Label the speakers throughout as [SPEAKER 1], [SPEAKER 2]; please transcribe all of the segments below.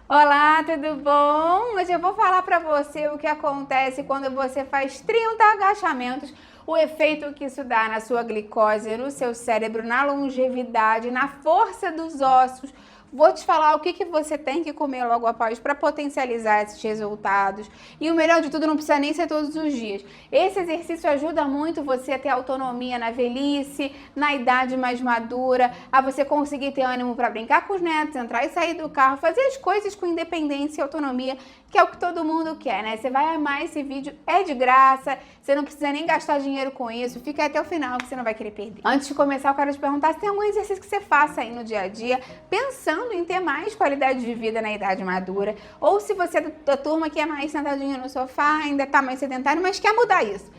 [SPEAKER 1] Olá, tudo bom? Hoje eu vou falar para você o que acontece quando você faz 30 agachamentos, o efeito que isso dá na sua glicose, no seu cérebro, na longevidade, na força dos ossos. Vou te falar o que você tem que comer logo após para potencializar esses resultados. E o melhor de tudo, não precisa nem ser todos os dias. Esse exercício ajuda muito você a ter autonomia na velhice, na idade mais madura, a você conseguir ter ânimo para brincar com os netos, entrar e sair do carro, fazer as coisas com independência e autonomia, que é o que todo mundo quer, né? Você vai amar esse vídeo, é de graça, você não precisa nem gastar dinheiro com isso, fica até o final que você não vai querer perder. Antes de começar, eu quero te perguntar se tem algum exercício que você faça aí no dia a dia, pensando em ter mais qualidade de vida na idade madura, ou se você é da turma que é mais sentadinho no sofá, ainda tá mais sedentário, mas quer mudar isso.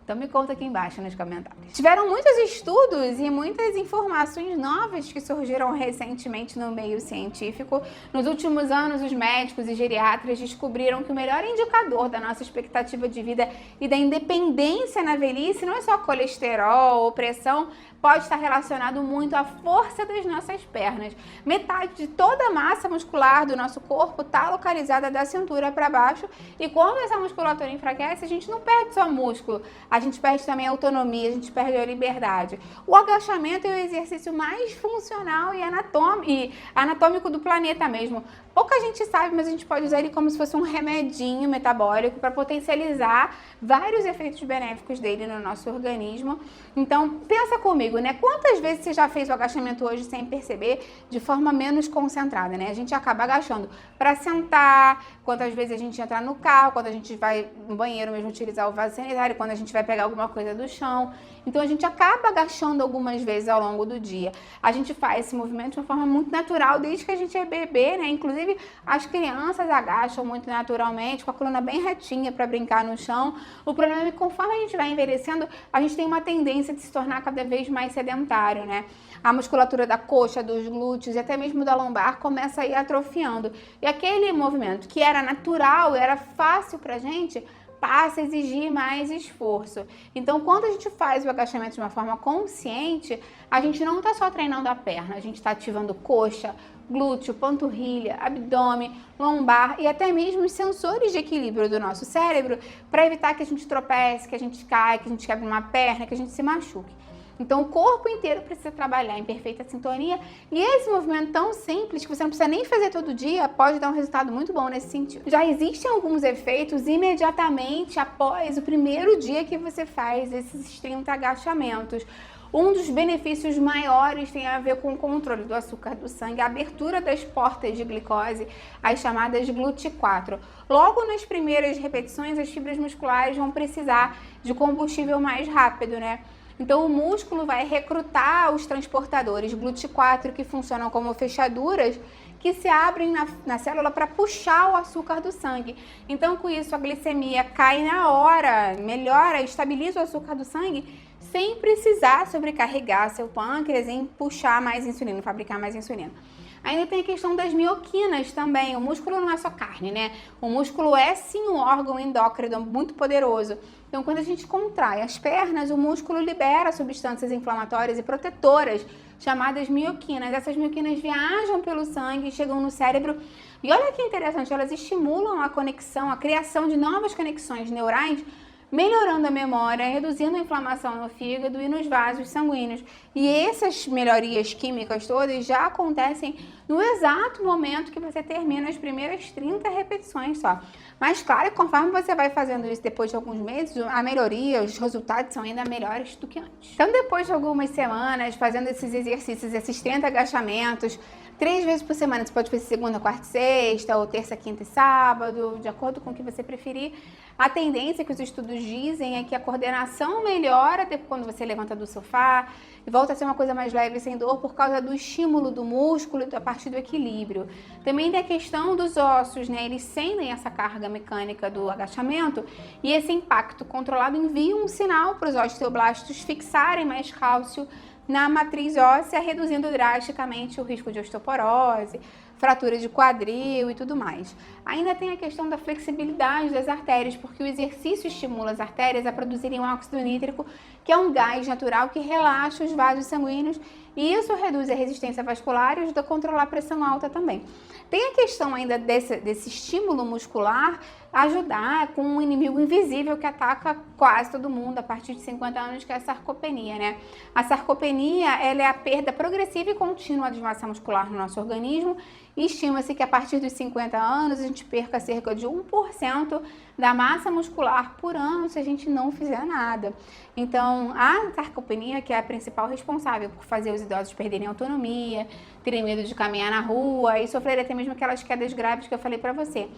[SPEAKER 1] Então me conta aqui embaixo nos comentários. Tiveram muitos estudos e muitas informações novas que surgiram recentemente no meio científico. Nos últimos anos, os médicos e geriatras descobriram que o melhor indicador da nossa expectativa de vida e da independência na velhice não é só colesterol ou pressão, pode estar relacionado muito à força das nossas pernas. Metade de toda a massa muscular do nosso corpo está localizada da cintura para baixo, e quando essa musculatura enfraquece, a gente não perde só músculo, a gente perde também a autonomia, a gente perde a liberdade. O agachamento é o exercício mais funcional e anatômico do planeta mesmo. Pouca gente sabe, mas a gente pode usar ele como se fosse um remedinho metabólico para potencializar vários efeitos benéficos dele no nosso organismo. Então, pensa comigo, né? Quantas vezes você já fez o agachamento hoje sem perceber, de forma menos concentrada, né? A gente acaba agachando para sentar, quantas vezes a gente entra no carro, quando a gente vai no banheiro mesmo utilizar o vaso sanitário, quando a gente vai pegar alguma coisa do chão. Então, a gente acaba agachando algumas vezes ao longo do dia. A gente faz esse movimento de uma forma muito natural, desde que a gente é bebê, né? Inclusive, as crianças agacham muito naturalmente, com a coluna bem retinha para brincar no chão. O problema é que conforme a gente vai envelhecendo, a gente tem uma tendência de se tornar cada vez mais sedentário, né? A musculatura da coxa, dos glúteos e até mesmo da lombar começa a ir atrofiando. E aquele movimento que era natural, era fácil pra gente, passa a exigir mais esforço. Então, quando a gente faz o agachamento de uma forma consciente, a gente não está só treinando a perna, a gente está ativando coxa, glúteo, panturrilha, abdômen, lombar e até mesmo os sensores de equilíbrio do nosso cérebro para evitar que a gente tropece, que a gente caia, que a gente quebre uma perna, que a gente se machuque. Então, o corpo inteiro precisa trabalhar em perfeita sintonia, e esse movimento tão simples, que você não precisa nem fazer todo dia, pode dar um resultado muito bom nesse sentido. Já existem alguns efeitos imediatamente após o primeiro dia que você faz esses 30 agachamentos. Um dos benefícios maiores tem a ver com o controle do açúcar do sangue, a abertura das portas de glicose, as chamadas GLUT4. Logo nas primeiras repetições, as fibras musculares vão precisar de combustível mais rápido, né? Então, o músculo vai recrutar os transportadores GLUT4, que funcionam como fechaduras, que se abrem na célula para puxar o açúcar do sangue. Então, com isso, a glicemia cai na hora, melhora, estabiliza o açúcar do sangue, sem precisar sobrecarregar seu pâncreas em puxar mais insulina, fabricar mais insulina. Ainda tem a questão das mioquinas também. O músculo não é só carne, né? O músculo é sim um órgão endócrino muito poderoso. Então, quando a gente contrai as pernas, o músculo libera substâncias inflamatórias e protetoras, chamadas mioquinas. Essas mioquinas viajam pelo sangue e chegam no cérebro. E olha que interessante, elas estimulam a conexão, a criação de novas conexões neurais, melhorando a memória, reduzindo a inflamação no fígado e nos vasos sanguíneos. E essas melhorias químicas todas já acontecem no exato momento que você termina as primeiras 30 repetições só. Mas claro, conforme você vai fazendo isso depois de alguns meses, a melhoria, os resultados são ainda melhores do que antes. Então, depois de algumas semanas fazendo esses exercícios, esses 30 agachamentos, 3 vezes por semana, você pode fazer segunda, quarta e sexta, ou terça, quinta e sábado, de acordo com o que você preferir. A tendência que os estudos dizem é que a coordenação melhora quando você levanta do sofá e volta a ser uma coisa mais leve e sem dor por causa do estímulo do músculo e a partir do equilíbrio. Também tem a questão dos ossos, né? Eles sentem essa carga mecânica do agachamento e esse impacto controlado envia um sinal para os osteoblastos fixarem mais cálcio na matriz óssea, reduzindo drasticamente o risco de osteoporose, fratura de quadril e tudo mais. Ainda tem a questão da flexibilidade das artérias, porque o exercício estimula as artérias a produzirem um óxido nítrico que é um gás natural que relaxa os vasos sanguíneos e isso reduz a resistência vascular e ajuda a controlar a pressão alta também. Tem a questão ainda desse estímulo muscular ajudar com um inimigo invisível que ataca quase todo mundo a partir de 50 anos, que é a sarcopenia, né? A sarcopenia, ela é a perda progressiva e contínua de massa muscular no nosso organismo e estima-se que a partir dos 50 anos a gente perca cerca de 1% da massa muscular por ano se a gente não fizer nada. Então, a sarcopenia, que é a principal responsável por fazer os idosos perderem autonomia, terem medo de caminhar na rua e sofrer até mesmo aquelas quedas graves que eu falei pra você.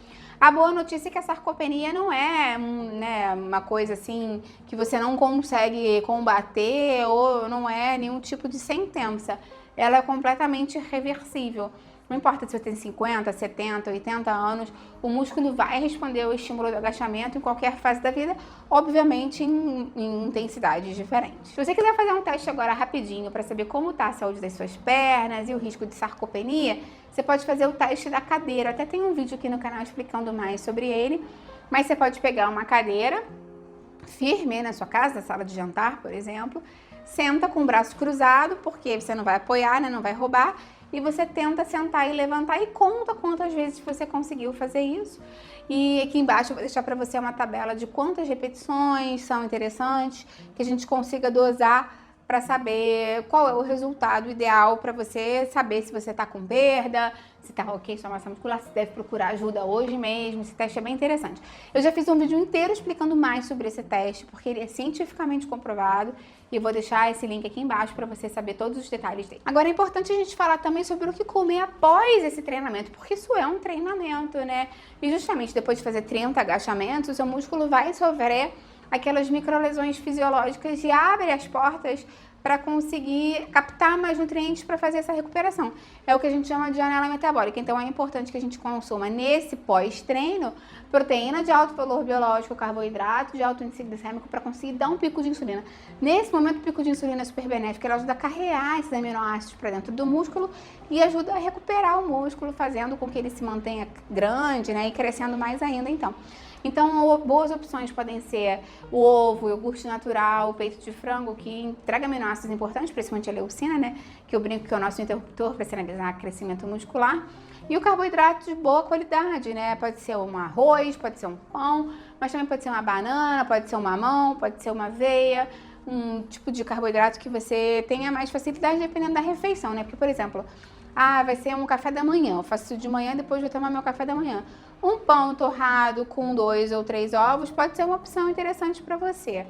[SPEAKER 1] A boa notícia é que a sarcopenia não é, né, uma coisa assim que você não consegue combater ou não é nenhum tipo de sentença. Ela é completamente reversível. Não importa se você tem 50, 70, 80 anos, o músculo vai responder ao estímulo do agachamento em qualquer fase da vida, obviamente em intensidades diferentes. Se você quiser fazer um teste agora rapidinho para saber como está a saúde das suas pernas e o risco de sarcopenia, você pode fazer o teste da cadeira. Até tem um vídeo aqui no canal explicando mais sobre ele, mas você pode pegar uma cadeira firme na sua casa, na sala de jantar, por exemplo, senta com o braço cruzado, porque você não vai apoiar, né, não vai roubar, e você tenta sentar e levantar e conta quantas vezes você conseguiu fazer isso. E aqui embaixo eu vou deixar para você uma tabela de quantas repetições são interessantes, que a gente consiga dosar para saber qual é o resultado ideal para você saber se você está com perda, se está ok sua massa muscular, se deve procurar ajuda hoje mesmo. Esse teste é bem interessante. Eu já fiz um vídeo inteiro explicando mais sobre esse teste, porque ele é cientificamente comprovado, e eu vou deixar esse link aqui embaixo para você saber todos os detalhes dele. Agora é importante a gente falar também sobre o que comer após esse treinamento, porque isso é um treinamento, né? E justamente depois de fazer 30 agachamentos, o seu músculo vai sofrer aquelas microlesões fisiológicas e abre as portas para conseguir captar mais nutrientes para fazer essa recuperação. É o que a gente chama de janela metabólica. Então é importante que a gente consuma nesse pós-treino proteína de alto valor biológico, carboidrato de alto índice glicêmico para conseguir dar um pico de insulina. Nesse momento o pico de insulina é super benéfico, ela ajuda a carregar esses aminoácidos para dentro do músculo e ajuda a recuperar o músculo, fazendo com que ele se mantenha grande, né, e crescendo mais ainda Então, boas opções podem ser o ovo, o iogurte natural, o peito de frango, que entrega aminoácidos importantes, principalmente a leucina, né? Que eu brinco que é o nosso interruptor para sinalizar crescimento muscular. E o carboidrato de boa qualidade, né? Pode ser um arroz, pode ser um pão, mas também pode ser uma banana, pode ser um mamão, pode ser uma aveia, um tipo de carboidrato que você tenha mais facilidade dependendo da refeição, né? Porque, por exemplo, vai ser um café da manhã, eu faço isso de manhã, depois vou tomar meu café da manhã. Um pão torrado com 2 ou 3 ovos pode ser uma opção interessante para você.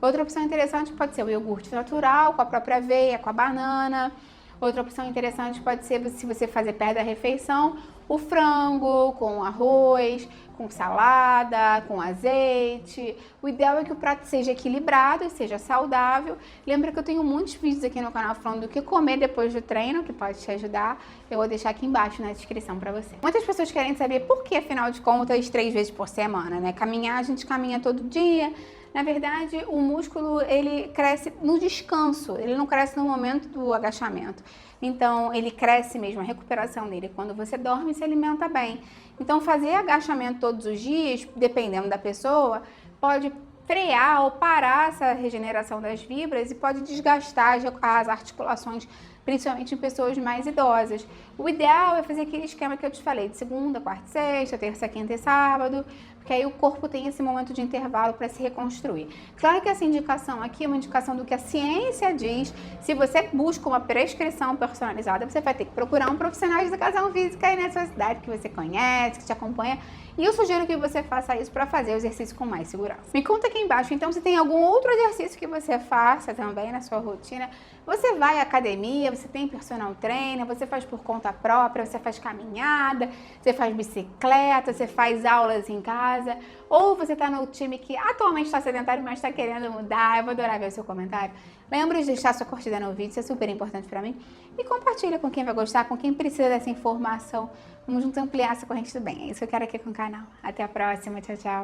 [SPEAKER 1] Outra opção interessante pode ser o iogurte natural, com a própria aveia, com a banana. Outra opção interessante pode ser, se você fazer perto da refeição, o frango com arroz, com salada, com azeite. O ideal é que o prato seja equilibrado e seja saudável. Lembra que eu tenho muitos vídeos aqui no canal falando do que comer depois do treino, que pode te ajudar. Eu vou deixar aqui embaixo na descrição pra você. Muitas pessoas querem saber por que, afinal de contas, 3 vezes por semana, né? Caminhar, a gente caminha todo dia. Na verdade, o músculo, ele cresce no descanso, ele não cresce no momento do agachamento. Então, ele cresce mesmo, a recuperação dele, quando você dorme e se alimenta bem. Então, fazer agachamento todos os dias, dependendo da pessoa, pode frear ou parar essa regeneração das fibras e pode desgastar as articulações, principalmente em pessoas mais idosas. O ideal é fazer aquele esquema que eu te falei, de segunda, quarta e sexta, terça, quinta e sábado, porque aí o corpo tem esse momento de intervalo para se reconstruir. Claro que essa indicação aqui é uma indicação do que a ciência diz. Se você busca uma prescrição personalizada, você vai ter que procurar um profissional de educação física aí na sua cidade, que você conhece, que te acompanha. E eu sugiro que você faça isso para fazer o exercício com mais segurança. Me conta aqui embaixo, então, se tem algum outro exercício que você faça também na sua rotina. Você vai à academia, você tem personal trainer, você faz por conta própria, você faz caminhada, você faz bicicleta, você faz aulas em casa, ou você está no time que atualmente está sedentário, mas está querendo mudar. Eu vou adorar ver o seu comentário. Lembra de deixar sua curtida no vídeo, isso é super importante para mim. E compartilha com quem vai gostar, com quem precisa dessa informação. Vamos juntos ampliar essa corrente do bem. É isso que eu quero aqui com o canal. Até a próxima. Tchau, tchau.